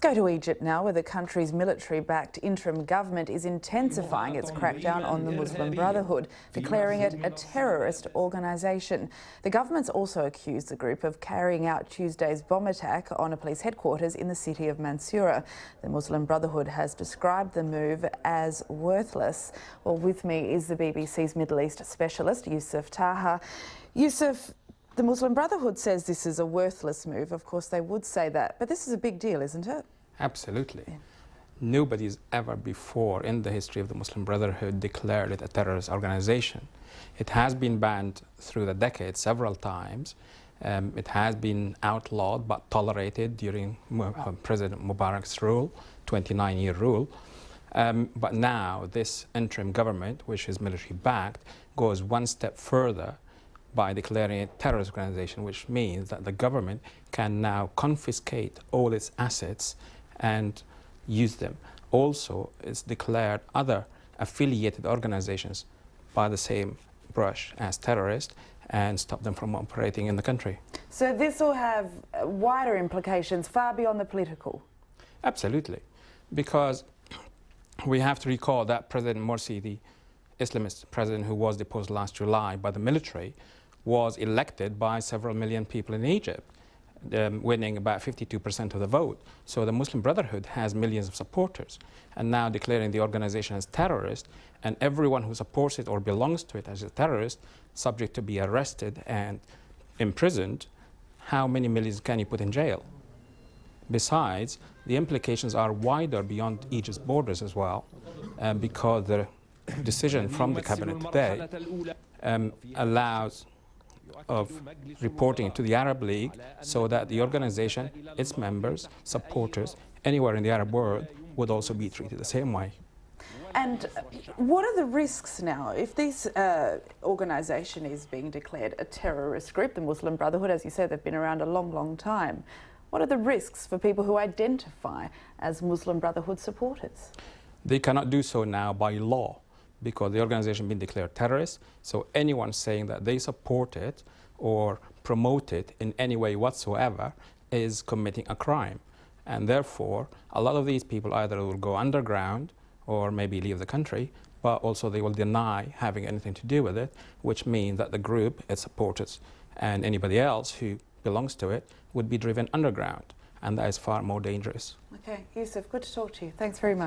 Let's go to Egypt now, where the country's military-backed interim government is intensifying its crackdown on the Muslim Brotherhood, declaring it a terrorist organisation. The government's also accused the group of carrying out Tuesday's bomb attack on a police headquarters in the city of Mansoura. The Muslim Brotherhood has described the move as worthless. Well, with me is the BBC's Middle East specialist, Yusuf Taha. Yusuf, the Muslim Brotherhood says this is a worthless move. Of course, they would say that, but this is a big deal, isn't it? Absolutely. Yeah. Nobody's ever before in the history of the Muslim Brotherhood declared it a terrorist organization. It has been banned through the decades several times. It has been outlawed but tolerated during President Mubarak's rule, 29-year rule. But now this interim government, which is military-backed, goes one step further by declaring it a terrorist organization, which means that the government can now confiscate all its assets and use them. Also, it's declared other affiliated organizations by the same brush as terrorists and stop them from operating in the country. So this will have wider implications far beyond the political? Absolutely, because we have to recall that President Morsi, the Islamist president who was deposed last July by the military, was elected by several million people in Egypt, winning about 52% of the vote. So the Muslim Brotherhood has millions of supporters, and now declaring the organization as terrorist, and everyone who supports it or belongs to it as a terrorist, subject to be arrested and imprisoned. How many millions can you put in jail? Besides, the implications are wider beyond Egypt's borders as well, because the decision from the cabinet today allows of reporting to the Arab League, so that the organization, its members, supporters, anywhere in the Arab world would also be treated the same way. And what are the risks now? If this organization is being declared a terrorist group, the Muslim Brotherhood, as you said, they've been around a long, long time. What are the risks for people who identify as Muslim Brotherhood supporters? They cannot do so now by law, because the organization has been declared terrorist. So anyone saying that they support it or promote it in any way whatsoever is committing a crime. And therefore, a lot of these people either will go underground or maybe leave the country, but also they will deny having anything to do with it, which means that the group, its supporters, and anybody else who belongs to it would be driven underground. And that is far more dangerous. Okay, Yusuf, good to talk to you. Thanks very much.